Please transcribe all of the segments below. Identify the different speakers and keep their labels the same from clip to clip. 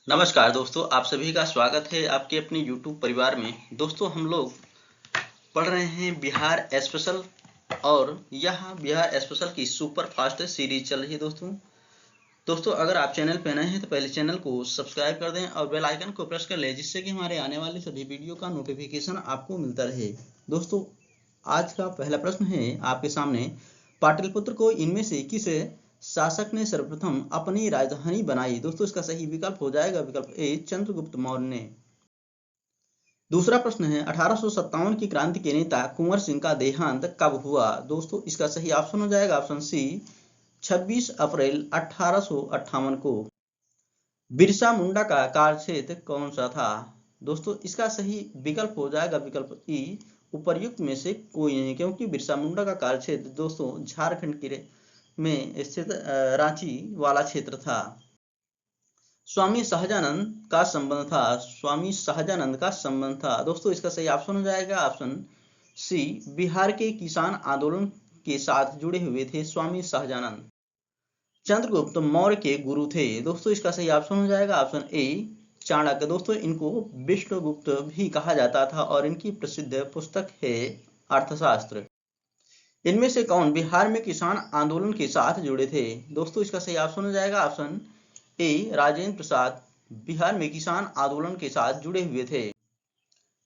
Speaker 1: नमस्कार दोस्तों, आप सभी का स्वागत है आपके अपने YouTube परिवार में। दोस्तों हम लोग पढ़ रहे हैं बिहार स्पेशल और यह बिहार स्पेशल की सुपर फास्ट सीरीज चल रही है। दोस्तों अगर आप चैनल पे नए हैं तो पहले चैनल को सब्सक्राइब कर दें और बेल आइकन को प्रेस कर लें, जिससे कि हमारे आने वाले सभी वीडियो का नोटिफिकेशन आपको मिलता रहे। दोस्तों आज का पहला प्रश्न है आपके सामने, पाटलिपुत्र को इनमें से किस शासक ने सर्वप्रथम अपनी राजधानी बनाई? दोस्तों इसका सही विकल्प हो जाएगा विकल्प ए, चंद्रगुप्त मौर्य ने। दूसरा प्रश्न है, 1857 की क्रांति के नेता कुंवर सिंह का देहांत कब हुआ? दोस्तों इसका सही ऑप्शन हो जाएगा ऑप्शन सी, 26 अप्रैल 1858 को। बिरसा मुंडा का कार्यक्षेत्र कौन सा था? दोस्तों इसका सही विकल्प हो जाएगा विकल्प ई, उपर्युक्त में से कोई नहीं, क्योंकि बिरसा मुंडा का कार्यक्षेत्र दोस्तों झारखंड के में स्थित रांची वाला क्षेत्र था। स्वामी सहजानंद का संबंध था, स्वामी सहजानंद का संबंध था। दोस्तों इसका सही ऑप्शन हो जाएगा ऑप्शन सी, बिहार के किसान आंदोलन के साथ जुड़े हुए थे स्वामी सहजानंद। चंद्रगुप्त मौर्य के गुरु थे। दोस्तों इसका सही ऑप्शन हो जाएगा ऑप्शन ए, चाणक्य। दोस्तों इनको विष्णुगुप्त भी कहा जाता था और इनकी प्रसिद्ध पुस्तक है अर्थशास्त्र। इनमें से कौन बिहार में किसान आंदोलन के साथ जुड़े थे? दोस्तों इसका सही ऑप्शन हो जाएगा ऑप्शन ए, राजेंद्र प्रसाद बिहार में किसान आंदोलन के साथ जुड़े हुए थे।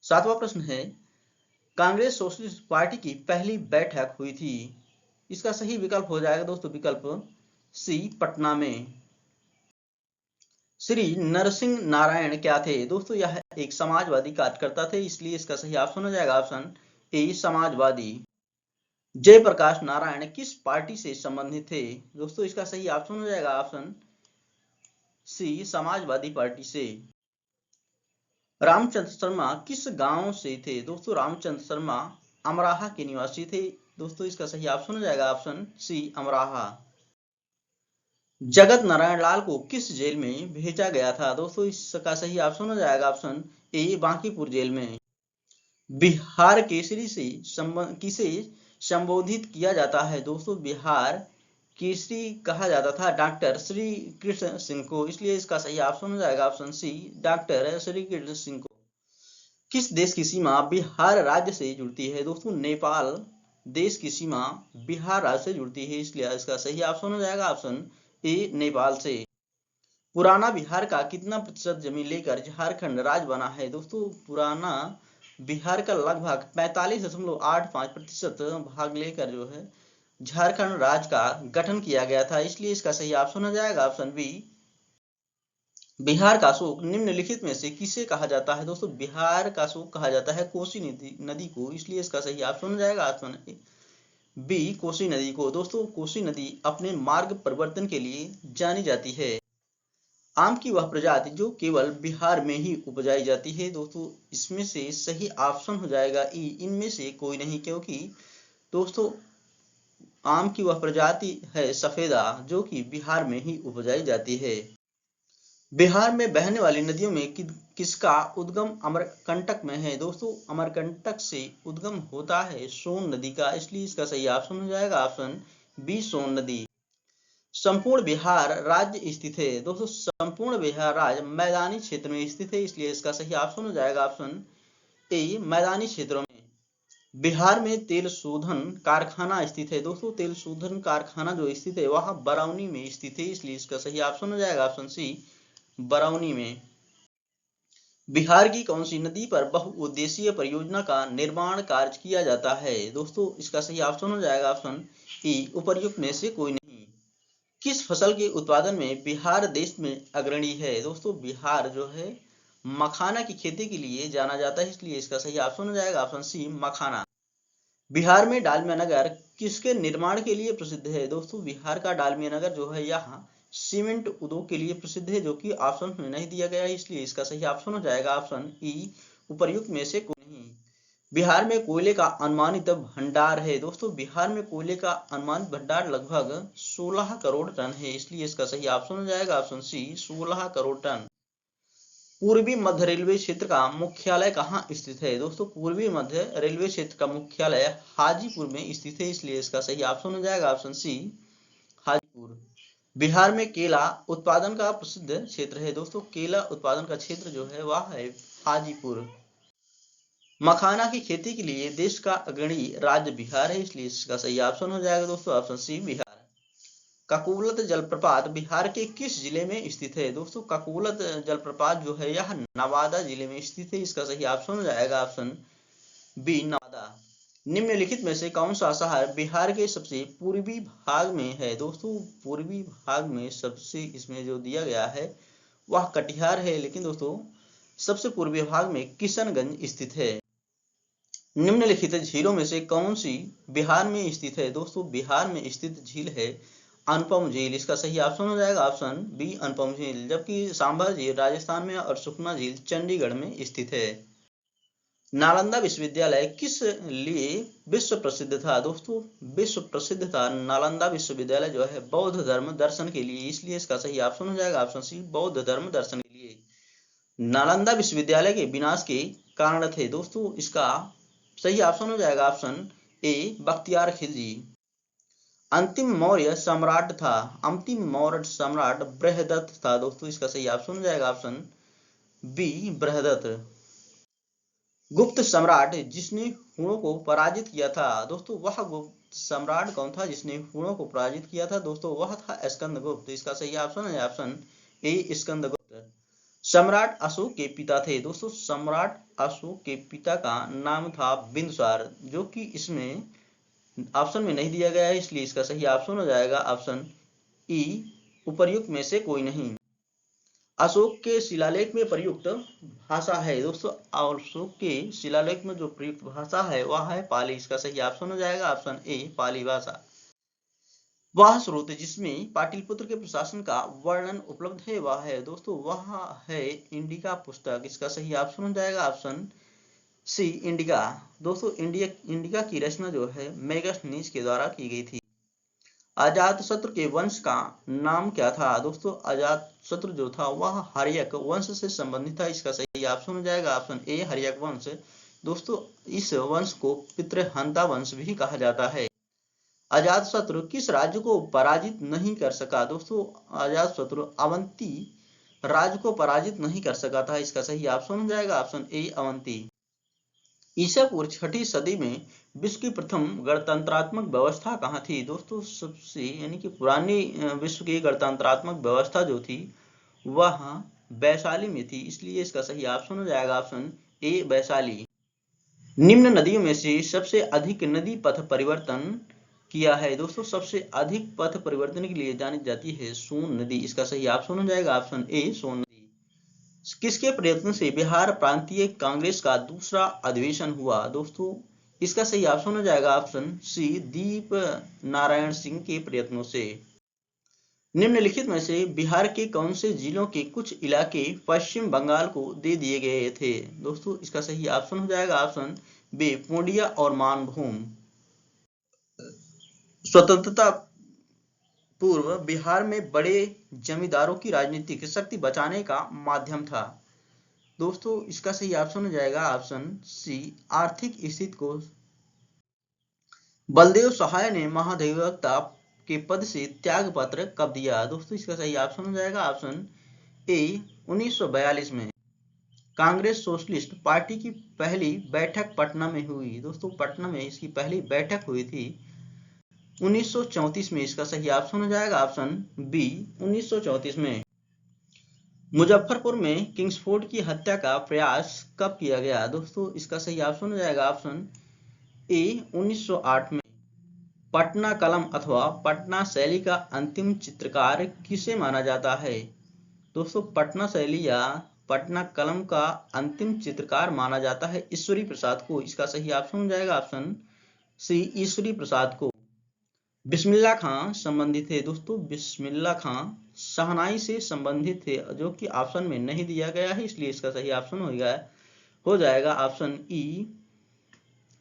Speaker 1: सातवां प्रश्न है, कांग्रेस सोशलिस्ट पार्टी की पहली बैठक हुई थी। इसका सही विकल्प हो जाएगा दोस्तों विकल्प सी, पटना में। श्री नरसिंह नारायण क्या थे? दोस्तों यह एक समाजवादी कार्यकर्ता थे, इसलिए इसका सही ऑप्शन हो जाएगा ऑप्शन ए, समाजवादी। जयप्रकाश नारायण किस पार्टी से संबंधित थे? दोस्तों इसका सही ऑप्शन हो जाएगा ऑप्शन सी, समाजवादी पार्टी से। रामचंद्र शर्मा किस गांव से थे? दोस्तों रामचंद्र शर्मा अमराहा के निवासी थे। दोस्तों इसका सही ऑप्शन हो जाएगा ऑप्शन सी, अमराहा। जगत नारायण लाल को किस जेल में भेजा गया था? दोस्तों इसका सही ऑप्शन हो जाएगा ऑप्शन ए, बांकीपुर जेल में। बिहार केसरी से किसे संबोधित किया जाता है? दोस्तों बिहार केसरी कहा जाता था डॉक्टर श्री कृष्ण सिंह को, इसलिए इसका सही ऑप्शन हो जाएगा option C, doctor Shri Krishna Singh को। किस देश की सीमा बिहार राज्य से जुड़ती है? दोस्तों नेपाल देश की सीमा बिहार राज्य से जुड़ती है, इसलिए इसका सही ऑप्शन हो जाएगा ऑप्शन ए, नेपाल से। पुराना बिहार का कितना प्रतिशत जमीन लेकर झारखंड राज्य बना है? दोस्तों पुराना बिहार का लगभग 45.85% भाग लेकर जो है झारखंड राज्य का गठन किया गया था, इसलिए इसका सही ऑप्शन हो जाएगा ऑप्शन बी। बिहार का अशोक निम्नलिखित में से किसे कहा जाता है? दोस्तों बिहार का अशोक कहा जाता है कोसी नदी को, इसलिए इसका सही ऑप्शन हो जाएगा ऑप्शन बी, कोसी नदी को। दोस्तों कोसी नदी अपने मार्ग परिवर्तन के लिए जानी जाती है। आम की वह प्रजाति जो केवल बिहार में ही उपजाई जाती है? दोस्तों इसमें से सही ऑप्शन हो जाएगा ई, इनमें से कोई नहीं, क्योंकि दोस्तों आम की वह प्रजाति है सफेदा जो कि बिहार में ही उपजाई जाती है। बिहार में बहने वाली नदियों में किसका उद्गम अमरकंटक में है? दोस्तों अमरकंटक से उद्गम होता है सोन नदी का, इसलिए इसका सही ऑप्शन हो जाएगा ऑप्शन बी, सोन नदी। संपूर्ण बिहार राज्य स्थित है? दोस्तों संपूर्ण बिहार राज्य मैदानी क्षेत्र में स्थित है, इसलिए इसका सही ऑप्शन हो जाएगा ऑप्शन ए, मैदानी क्षेत्रों में। बिहार में तेल शोधन कारखाना स्थित है? दोस्तों तेल शोधन कारखाना जो स्थित है वह बरौनी में स्थित है, इसलिए इसका सही ऑप्शन हो जाएगा ऑप्शन सी, बरौनी में। बिहार की कौन सी नदी पर बहुउद्देशीय परियोजना का निर्माण कार्य किया जाता है? दोस्तों इसका सही ऑप्शन हो जाएगा ऑप्शन ई, उपर्युक्त में से कोई नहीं। किस फसल के उत्पादन में बिहार देश में अग्रणी है? दोस्तों बिहार जो है मखाना की खेती के लिए जाना जाता है, इसलिए इसका सही ऑप्शन हो जाएगा ऑप्शन सी, मखाना। बिहार में डालमिया नगर किसके निर्माण के लिए प्रसिद्ध है? दोस्तों बिहार का डालमिया नगर जो है यहाँ सीमेंट उद्योग के लिए प्रसिद्ध है, जो कि ऑप्शन में नहीं दिया गया है, इसलिए इसका सही ऑप्शन हो जाएगा ऑप्शन ई, उपर्युक्त में से कोई नहीं। बिहार में कोयले का अनुमानित भंडार है? दोस्तों बिहार में कोयले का अनुमानित भंडार लगभग 16 करोड़ टन है, इसलिए इसका सही ऑप्शन हो जाएगा ऑप्शन सी, 16 करोड़ टन। पूर्वी मध्य रेलवे क्षेत्र का मुख्यालय कहाँ स्थित है? दोस्तों पूर्वी मध्य रेलवे क्षेत्र का मुख्यालय हाजीपुर में स्थित है, इसलिए इसका सही ऑप्शन हो जाएगा ऑप्शन सी, हाजीपुर। बिहार में केला उत्पादन का प्रसिद्ध क्षेत्र है दोस्तों, केला उत्पादन का क्षेत्र जो है वह है हाजीपुर। मखाना की खेती के लिए देश का अग्रणी राज्य बिहार है, इसलिए इसका सही ऑप्शन हो जाएगा दोस्तों ऑप्शन सी बिहार। ककुलत जलप्रपात बिहार के किस जिले में स्थित है दोस्तों? ककुलत जलप्रपात जो है यह नवादा जिले में स्थित है, इसका सही ऑप्शन हो जाएगा ऑप्शन बी नवादा। निम्नलिखित में से कौन सा शहर बिहार के सबसे पूर्वी भाग में है दोस्तों? पूर्वी भाग में सबसे इसमें जो दिया गया है वह कटिहार है, लेकिन दोस्तों सबसे पूर्वी भाग में किशनगंज स्थित है। निम्नलिखित झीलों में से कौन सी बिहार में स्थित है दोस्तों? बिहार में स्थित झील है अनुपम झील, इसका सही ऑप्शन हो जाएगा ऑप्शन बी अनुपम झील। जबकि सांभर झील राजस्थान में और सुखना झील चंडीगढ़ में स्थित है। नालंदा विश्वविद्यालय किस लिए विश्व प्रसिद्ध था दोस्तों? विश्व प्रसिद्ध था नालंदा विश्वविद्यालय जो है बौद्ध धर्म दर्शन के लिए, इसलिए इसका सही ऑप्शन हो जाएगा ऑप्शन सी बौद्ध धर्म दर्शन के लिए। नालंदा विश्वविद्यालय के विनाश के कारण थे दोस्तों, इसका सही ऑप्शन हो जाएगा ऑप्शन ए बख्तियार खिलजी। अंतिम मौर्य सम्राट था, अंतिम मौर्य सम्राट बृहदत्त था दोस्तों, इसका सही ऑप्शन हो जाएगा ऑप्शन बी बृहदत्त। गुप्त सम्राट जिसने हुणों को पराजित किया था दोस्तों, वह गुप्त सम्राट कौन था जिसने हुणों को पराजित किया था दोस्तों? वह था स्कंदगुप्त, इसका सही ऑप्शन है ऑप्शन ए स्कंदगुप्त। सम्राट अशोक के पिता थे दोस्तों, सम्राट अशोक के पिता का नाम था बिंदुसार, जो कि इसमें ऑप्शन में नहीं दिया गया है, इसलिए इसका सही ऑप्शन हो जाएगा ऑप्शन ई उपर्युक्त में से कोई नहीं। अशोक के शिलालेख में प्रयुक्त भाषा है दोस्तों, अशोक के शिलालेख में जो प्रयुक्त भाषा है वह है पाली, इसका सही ऑप्शन हो जाएगा ऑप्शन ए पाली भाषा। वह स्रोत जिसमें पाटलिपुत्र के प्रशासन का वर्णन उपलब्ध है वह है दोस्तों, वह है इंडिका पुस्तक, इसका सही ऑप्शन हो जाएगा ऑप्शन सी इंडिका। दोस्तों इंडिका की रचना जो है मेगास्थनीज के द्वारा की गई थी। अजातशत्रु के वंश का नाम क्या था दोस्तों? अजातशत्रु जो था वह हर्यक वंश से संबंधित था, इसका सही ऑप्शन हो जाएगा ऑप्शन ए हर्यक वंश। दोस्तों इस वंश को पितृहंता वंश भी कहा जाता है। अजातशत्रु किस राज्य को पराजित नहीं कर सका दोस्तों? अजातशत्रु अवंती राज्य को पराजित नहीं कर सका था, इसका सही ऑप्शन हो जाएगा ऑप्शन ए अवंती। ईसा पूर्व 6ठी सदी में विश्व की प्रथम गणतंत्रात्मक व्यवस्था कहाँ थी दोस्तों? सबसे यानी कि पुरानी विश्व की गणतंत्रात्मक व्यवस्था जो थी वह वैशाली में थी, इसलिए इसका सही ऑप्शन हो जाएगा ऑप्शन ए वैशाली। निम्न नदियों में से सबसे अधिक नदी पथ परिवर्तन किया है दोस्तों, सबसे अधिक पथ परिवर्तन के लिए जानी जाती है सोन नदी, इसका सही ऑप्शन हो जाएगा ऑप्शन ए सोन नदी। किसके प्रयत्न से बिहार प्रांतीय कांग्रेस का दूसरा अधिवेशन हुआ दोस्तों? इसका सही ऑप्शन हो जाएगा ऑप्शन सी दीप नारायण सिंह के प्रयत्नों से। निम्नलिखित में से बिहार के कौन से जिलों के कुछ इलाके पश्चिम बंगाल को दे दिए गए थे दोस्तों? इसका सही ऑप्शन हो जाएगा ऑप्शन बी पूर्णिया और मानभूम। स्वतंत्रता पूर्व बिहार में बड़े जमींदारों की राजनीतिक शक्ति बचाने का माध्यम था दोस्तों, इसका सही ऑप्शन हो जाएगा ऑप्शन सी आर्थिक स्थिति को। बलदेव सहाय ने महाधिवक्ता के पद से त्याग पत्र कब दिया दोस्तों? इसका सही ऑप्शन हो जाएगा ऑप्शन ए 1942 में। कांग्रेस सोशलिस्ट पार्टी की पहली बैठक पटना में हुई दोस्तों, पटना में इसकी पहली बैठक हुई थी 1934 में, इसका सही ऑप्शन हो जाएगा ऑप्शन बी 1934 में। मुजफ्फरपुर में किंग्सफोर्ड की हत्या का प्रयास कब किया गया दोस्तों? इसका सही ऑप्शन हो जाएगा ऑप्शन ए 1908 में। पटना कलम अथवा पटना शैली का अंतिम चित्रकार किसे माना जाता है दोस्तों? पटना शैली या पटना कलम का अंतिम चित्रकार माना जाता है ईश्वरी प्रसाद को, इसका सही ऑप्शन हो जाएगा ऑप्शन सी ईश्वरी प्रसाद को। बिस्मिल्लाह खां संबंधित थे दोस्तों, बिस्मिल्लाह खां शहनाई से संबंधित थे, जो कि ऑप्शन में नहीं दिया गया है, इसलिए इसका सही ऑप्शन हो जाएगा ऑप्शन ई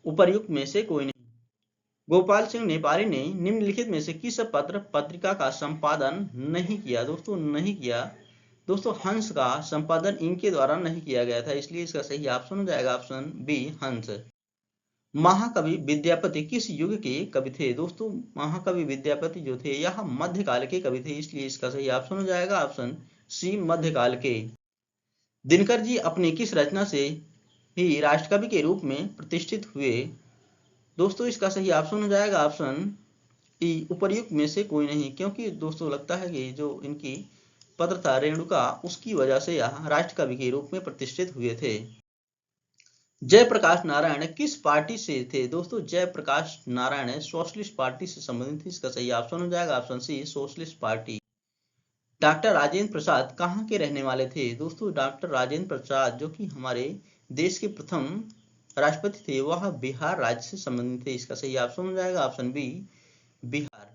Speaker 1: उपर्युक्त में से कोई नहीं। गोपाल सिंह नेपाली ने निम्नलिखित में से किस पत्र पत्रिका का संपादन नहीं किया दोस्तों? नहीं किया दोस्तों, हंस का संपादन इनके द्वारा नहीं किया गया था, इसलिए इसका सही ऑप्शन हो जाएगा ऑप्शन बी हंस। महाकवि विद्यापति किस युग के कवि थे? दोस्तों महाकवि विद्यापति जो थे यह मध्यकाल के कवि थे, इसलिए इसका सही ऑप्शन हो जाएगा ऑप्शन सी मध्यकाल के। दिनकर जी अपनी किस रचना से ही राष्ट्रकवि के रूप में प्रतिष्ठित हुए? दोस्तों इसका सही ऑप्शन हो जाएगा ऑप्शन ई उपर्युक्त में से कोई नहीं, क्योंकि दोस्तों लगता है कि जो इनकी पत्र था रेणुका उसकी वजह से यह राष्ट्रकवि के रूप में प्रतिष्ठित हुए थे। जयप्रकाश नारायण किस पार्टी से थे? दोस्तों जयप्रकाश नारायण सोशलिस्ट पार्टी से संबंधित थे, इसका सही ऑप्शन हो जाएगा option C socialist party. Doctor Rajendra Prasad कहाँ के रहने वाले थे? दोस्तों डॉक्टर राजेंद्र प्रसाद जो कि हमारे देश के प्रथम राष्ट्रपति थे वह बिहार राज्य से संबंधित थे, इसका सही ऑप्शन हो जाएगा ऑप्शन बी बिहार।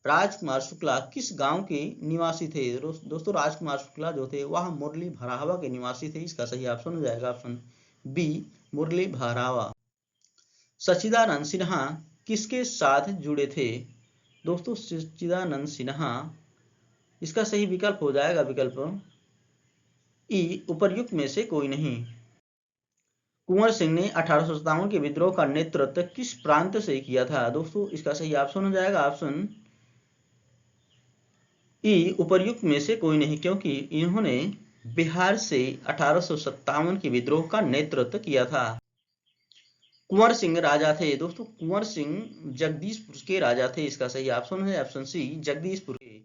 Speaker 1: राजकुमार शुक्ला किस गांव के निवासी थे? दोस्तों राजकुमार शुक्ला जो थे वह मुरली भरावा के निवासी थे, इसका सही ऑप्शन हो जाएगा ऑप्शन बी मुरली भरावा। सच्चिदानंद सिन्हा किसके साथ जुड़े थे? दोस्तों सच्चिदानंद सिन्हा इसका सही विकल्प हो जाएगा विकल्प ई उपर्युक्त में से कोई नहीं। कुंवर सिंह ने 1857 के विद्रोह का नेतृत्व किस प्रांत से किया था? दोस्तों इसका सही ऑप्शन हो जाएगा ऑप्शन ई उपर्युक्त में से कोई नहीं, क्योंकि इन्होंने बिहार से 1857 के विद्रोह का नेतृत्व किया था। कुंवर सिंह राजा थे? दोस्तों कुंवर सिंह जगदीशपुर के राजा थे, इसका सही ऑप्शन है ऑप्शन सी जगदीशपुर के।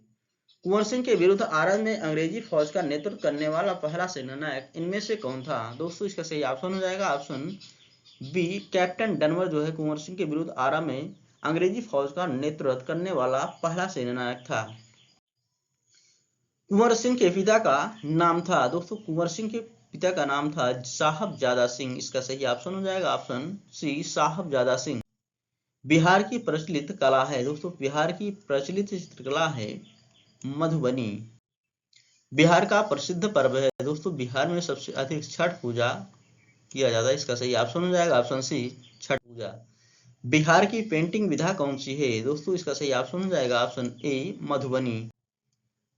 Speaker 1: कुंवर सिंह के विरुद्ध आरंभ में अंग्रेजी फौज का नेतृत्व करने वाला पहला सेनानायक इनमें से कौन था? दोस्तों इसका सही ऑप्शन हो जाएगा ऑप्शन बी कैप्टन डनवर जो है कुंवर सिंह के विरुद्ध आरंभ में अंग्रेजी फौज का नेतृत्व करने वाला पहला सेनानायक था। कुंवर सिंह के पिता का नाम था? दोस्तों कुंवर सिंह के पिता का नाम था साहबजादा सिंह, इसका सही ऑप्शन हो जाएगा ऑप्शन सी साहबजादा सिंह। बिहार की प्रचलित कला है? दोस्तों बिहार की प्रचलित चित्रकला है मधुबनी। बिहार का प्रसिद्ध पर्व है? दोस्तों बिहार में सबसे अधिक छठ पूजा किया जाता है, इसका सही ऑप्शन हो जाएगा ऑप्शन सी छठ पूजा। बिहार की पेंटिंग विधा कौन सी है? दोस्तों इसका सही ऑप्शन हो जाएगा ऑप्शन ए मधुबनी।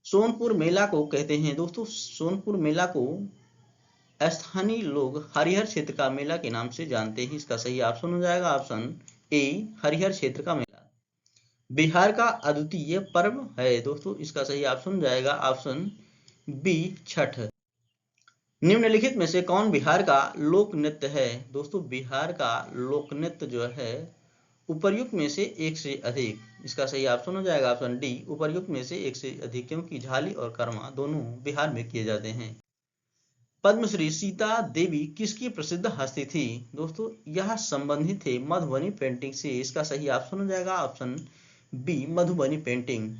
Speaker 1: सोनपुर मेला को कहते हैं? दोस्तों सोनपुर मेला को स्थानीय लोग हरिहर क्षेत्र का मेला के नाम से जानते हैं, इसका सही ऑप्शन हो जाएगा ऑप्शन ए हरिहर क्षेत्र का मेला। बिहार का अद्वितीय पर्व है? दोस्तों इसका सही ऑप्शन हो जाएगा ऑप्शन बी छठ। निम्नलिखित में से कौन बिहार का लोक नृत्य है? दोस्तों बिहार का लोक नृत्य जो है उपर्युक्त में से एक से अधिक, इसका सही ऑप्शन हो जाएगा ऑप्शन डी उपर्युक्त में से एक से अधिक, क्योंकि झाली और कर्मा दोनों बिहार में किए जाते हैं। पद्मश्री सीता देवी किसकी प्रसिद्ध हस्ती थी? दोस्तों यह संबंधित थे मधुबनी पेंटिंग से, इसका सही ऑप्शन हो जाएगा ऑप्शन बी मधुबनी पेंटिंग।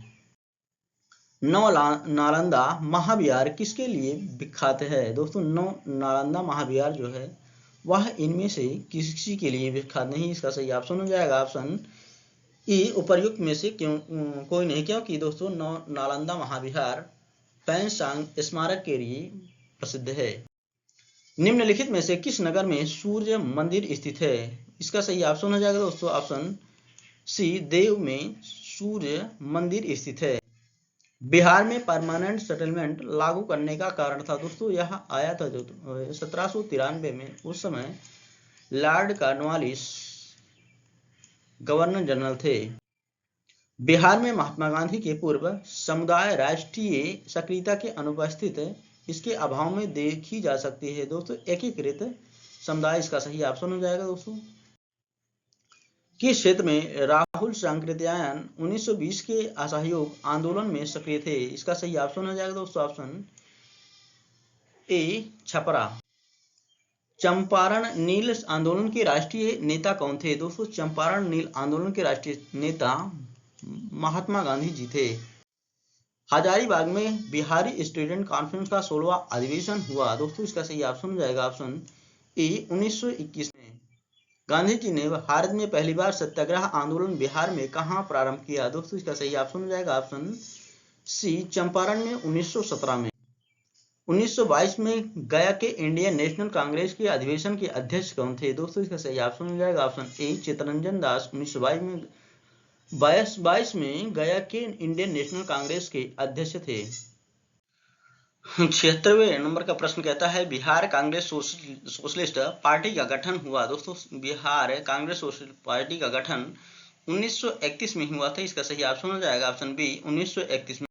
Speaker 1: नौ नालंदा महाविहार किसके लिए विख्यात है? दोस्तों नौ नालंदा महाविहार जो है वह इनमें से किसी के लिए विख्यात नहीं, इसका सही ऑप्शन हो जाएगा ऑप्शन ई उपर्युक्त में से कोई नहीं, क्योंकि दोस्तों नौ नालंदा महाविहार पैनसांग स्मारक के लिए प्रसिद्ध है। निम्नलिखित में से किस नगर में सूर्य मंदिर स्थित है? इसका सही ऑप्शन हो जाएगा दोस्तों ऑप्शन सी देव में सूर्य मंदिर स्थित है। बिहार में परमानेंट सेटलमेंट लागू करने का कारण था? दोस्तों यह आया था जो 1793 में, उस समय लॉर्ड कॉर्नवालिस गवर्नर जनरल थे। बिहार में महात्मा गांधी के पूर्व समुदाय राष्ट्रीय सक्रियता के अनुपस्थित इसके अभाव में देखी जा सकती है। दोस्तों एकीकृत समुदाय इसका सही ऑप्शन हो जाएगा। दोस्तों किस क्षेत्र में राहुल सांकृत्यायन 1920 के असहयोग आंदोलन में सक्रिय थे? इसका सही ऑप्शन हो जाएगा दोस्तों ऑप्शन ए छपरा। चंपारण नील आंदोलन के राष्ट्रीय नेता कौन थे? दोस्तों चंपारण नील आंदोलन के राष्ट्रीय नेता महात्मा गांधी जी थे। हजारीबाग में बिहारी स्टूडेंट कॉन्फ्रेंस का 16वां अधिवेशन हुआ? दोस्तों इसका सही ऑप्शन हो जाएगा ऑप्शन ए 1921 में। गांधी जी ने भारत में पहली बार सत्याग्रह आंदोलन बिहार में कहां प्रारंभ किया? दोस्तों इसका सही ऑप्शन हो जाएगा ऑप्शन सी चंपारण में 1917 में। 1922 में गया के इंडियन नेशनल कांग्रेस के अधिवेशन के अध्यक्ष कौन थे? दोस्तों इसका सही ऑप्शन हो जाएगा ऑप्शन ए चित्तरंजन दास। 1922 में गया के इंडियन नेशनल कांग्रेस के अध्यक्ष थे। 76वें नंबर का प्रश्न कहता है बिहार कांग्रेस सोशलिस्ट पार्टी का गठन हुआ। दोस्तों बिहार कांग्रेस सोशलिस्ट पार्टी का गठन 1931 में हुआ था। इसका सही ऑप्शन हो जाएगा ऑप्शन बी 1931 में।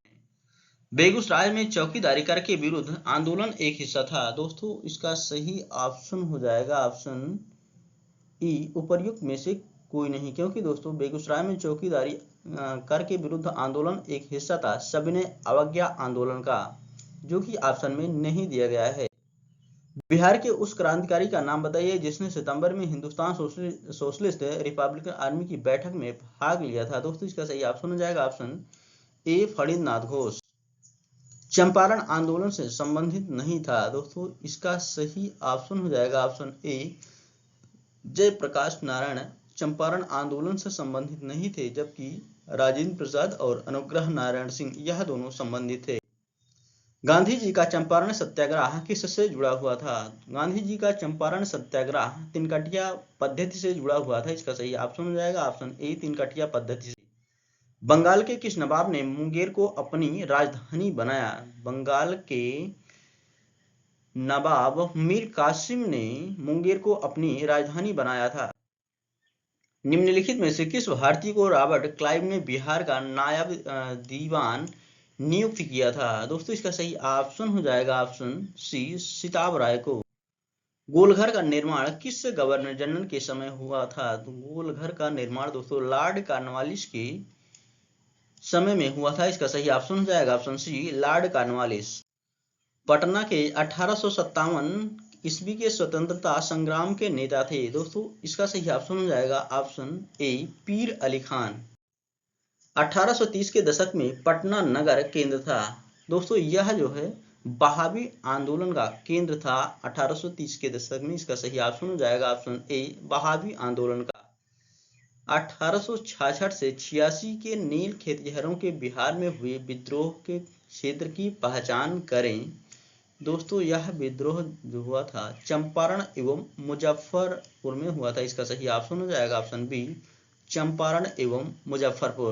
Speaker 1: बेगूसराय में चौकीदारी कर के विरुद्ध आंदोलन एक हिस्सा था। दोस्तों इसका सही ऑप्शन हो जाएगा ऑप्शन ई उपर्युक्त में से कोई नहीं, क्योंकि दोस्तों बेगूसराय में चौकीदारी कर के विरुद्ध आंदोलन एक हिस्सा था सविनय अवज्ञा आंदोलन का, जो कि ऑप्शन में नहीं दिया गया है। बिहार के उस क्रांतिकारी का नाम बताइए जिसने सितंबर में हिंदुस्तान सोशलिस्ट रिपब्लिकन आर्मी की बैठक में भाग लिया था। दोस्तों इसका सही ऑप्शन हो जाएगा ऑप्शन ए फणींद्रनाथ घोष। चंपारण आंदोलन से संबंधित नहीं था। दोस्तों इसका सही ऑप्शन हो जाएगा ऑप्शन ए जयप्रकाश नारायण चंपारण आंदोलन से संबंधित नहीं थे, जबकि राजेंद्र प्रसाद और अनुग्रह नारायण सिंह यह दोनों संबंधित थे। गांधी जी का चंपारण सत्याग्रह किससे जुड़ा हुआ था? गांधी जी का चंपारण सत्याग्रह तिनकटिया पद्धति से जुड़ा हुआ था। इसका सही ऑप्शन हो जाएगा ऑप्शन ए तिनकटिया पद्धति से। बंगाल के किस नवाब ने मुंगेर को अपनी राजधानी बनाया? बंगाल के नवाब मीर कासिम ने मुंगेर को अपनी राजधानी बनाया था। निम्नलिखित में से किस भारतीय को रॉबर्ट क्लाइव ने बिहार का नायब दीवान नियुक्त किया था? दोस्तों इसका सही ऑप्शन हो जाएगा ऑप्शन सी सिताब राय को। गोलघर का निर्माण किस गवर्नर जनरल के समय हुआ था? तो गोलघर का निर्माण दोस्तों लॉर्ड कॉर्नवालिस के समय में हुआ था। इसका सही ऑप्शन हो जाएगा option C Lord Cornwallis. Patna के 1857 ईस्वी के स्वतंत्रता संग्राम के नेता थे। दोस्तों इसका सही ऑप्शन हो जाएगा ऑप्शन ए पीर अली खान। 1830 के दशक में पटना नगर केंद्र था। दोस्तों यह जो है बहावी आंदोलन का केंद्र था 1830 के दशक में। इसका सही ऑप्शन हो जाएगा ऑप्शन ए बहावी आंदोलन का। 1866 से 86 के नील खेतिहरों के बिहार में हुए विद्रोह के क्षेत्र की पहचान करें। दोस्तों यह विद्रोह जो हुआ था चंपारण एवं मुजफ्फरपुर में हुआ था। इसका सही ऑप्शन हो जाएगा ऑप्शन बी चंपारण एवं मुजफ्फरपुर।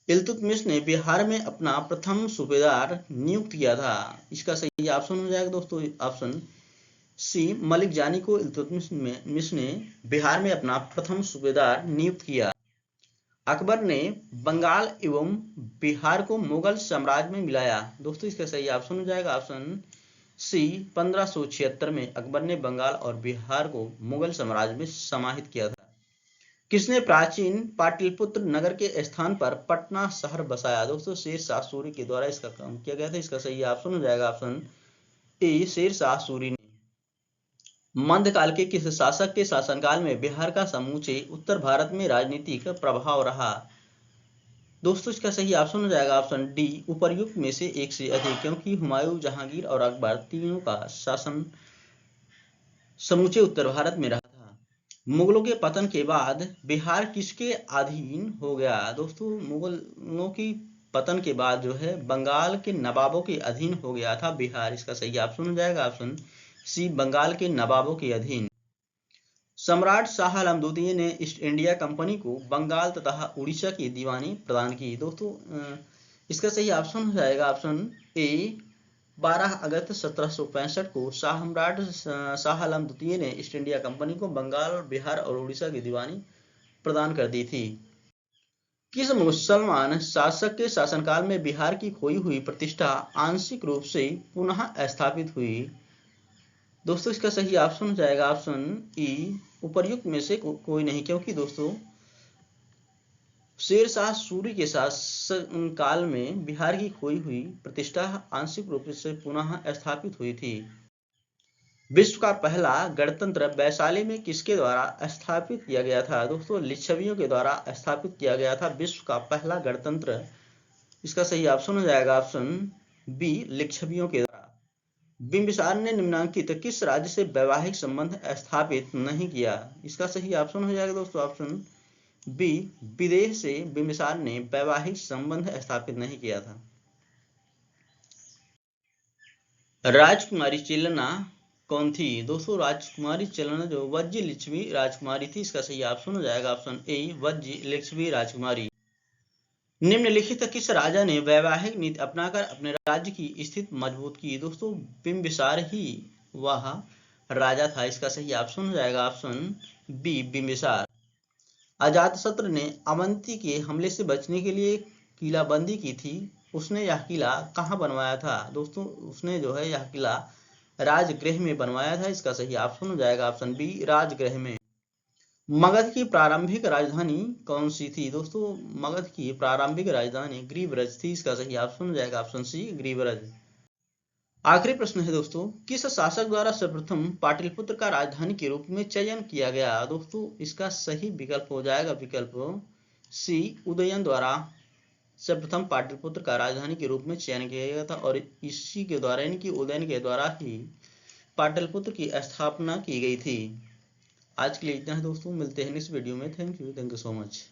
Speaker 1: इल्तुतमिश ने बिहार में अपना प्रथम सूबेदार नियुक्त किया था। इसका सही ऑप्शन हो जाएगा दोस्तों ऑप्शन सी मलिक जानी को इल्तुतमिश ने बिहार में अपना प्रथम सूबेदार नियुक्त किया। अकबर ने बंगाल एवं बिहार को मुगल साम्राज्य में मिलाया। दोस्तों इसका सही ऑप्शन हो जाएगा ऑप्शन सी 1576 में अकबर ने बंगाल और बिहार को मुगल साम्राज्य में समाहित किया था। किसने प्राचीन पाटलिपुत्र नगर के स्थान पर पटना शहर बसाया? दोस्तों शेरशाह सूरी के द्वारा इसका काम किया गया था। इसका सही ऑप्शन हो जाएगा ऑप्शन ए शेरशाह सूरी ने। मध्यकाल के किस शासक के शासनकाल में बिहार का समूचे उत्तर भारत में राजनीतिक प्रभाव रहा? दोस्तों इसका सही ऑप्शन हो जाएगा ऑप्शन डी उपर्युक्त में से एक से अधिक, क्योंकि हुमायूं, जहांगीर और अकबर तीनों का शासन समूचे उत्तर भारत में रहा था। मुगलों के पतन के बाद बिहार किसके अधीन हो गया? दोस्तों मुगलों की पतन के बाद जो है बंगाल के नवाबों के अधीन हो गया था बिहार। इसका सही ऑप्शन हो जाएगा ऑप्शन सी बंगाल के नवाबों के अधीन। सम्राट शाह आलम द्वितीय ने ईस्ट इंडिया कंपनी को बंगाल तथा उड़ीसा की दीवानी प्रदान की। दोस्तों इसका सही ऑप्शन हो जाएगा ऑप्शन ए 12 अगस्त 1765 को सम्राट शाह आलम द्वितीय ने ईस्ट इंडिया कंपनी को बंगाल, बिहार और उड़ीसा की दीवानी प्रदान कर दी थी। किस मुसलमान शासक के शासनकाल में बिहार की खोई हुई प्रतिष्ठा आंशिक रूप से पुनः स्थापित हुई? दोस्तों इसका सही ऑप्शन हो जाएगा ऑप्शन ई उपर्युक्त में से कोई नहीं, क्योंकि दोस्तों शेरशाह सूरी के शासन काल में बिहार की खोई हुई प्रतिष्ठा आंशिक रूप से पुनः स्थापित हुई थी। विश्व का पहला गणतंत्र वैशाली में किसके द्वारा स्थापित किया गया था? दोस्तों लिच्छवियों के द्वारा स्थापित किया गया था विश्व का पहला गणतंत्र। इसका सही ऑप्शन हो जाएगा ऑप्शन बी लिच्छवियों के द्वारा। बिंबिसार ने निम्नलिखित किस राज्य से वैवाहिक संबंध स्थापित नहीं किया? इसका सही ऑप्शन हो जाएगा दोस्तों ऑप्शन बी विदेश से बिंबिसार ने वैवाहिक संबंध स्थापित नहीं किया था। राजकुमारी चेलना कौन थी? दोस्तों राजकुमारी चेलना जो वज्जी लिच्छवी राजकुमारी थी। इसका सही ऑप्शन हो जाएगा ऑप्शन ए वज्जी लिच्छवी राजकुमारी। निम्नलिखित किस राजा ने वैवाहिक नीति अपनाकर अपने राज्य की स्थिति मजबूत की? दोस्तों बिंबिसार ही वह राजा था। इसका सही ऑप्शन हो जाएगा ऑप्शन बी बिंबिसार। अजातशत्रु ने अवंती के हमले से बचने के लिए किलाबंदी की थी। उसने यह किला कहाँ बनवाया था? दोस्तों उसने जो है यह किला राजगृह में बनवाया था। इसका सही ऑप्शन हो जाएगा ऑप्शन बी राजगृह में। मगध की प्रारंभिक राजधानी कौन सी थी? दोस्तों मगध की प्रारंभिक राजधानी गृहब्रज थी। इसका सही ऑप्शन हो जाएगा ऑप्शन सी गृहब्रज। आखिरी प्रश्न है दोस्तों, किस शासक द्वारा सर्वप्रथम पाटलिपुत्र का राजधानी के रूप में चयन किया गया? दोस्तों इसका सही विकल्प हो जाएगा विकल्प सी उदयन द्वारा सर्वप्रथम पाटलिपुत्र का राजधानी के रूप में चयन किया गया था और इसी के द्वारा इनकी उदयन के द्वारा ही पाटलिपुत्र की स्थापना की गई थी। आज के लिए इतना है दोस्तों, मिलते हैं नेक्स्ट वीडियो में। Thank you so much.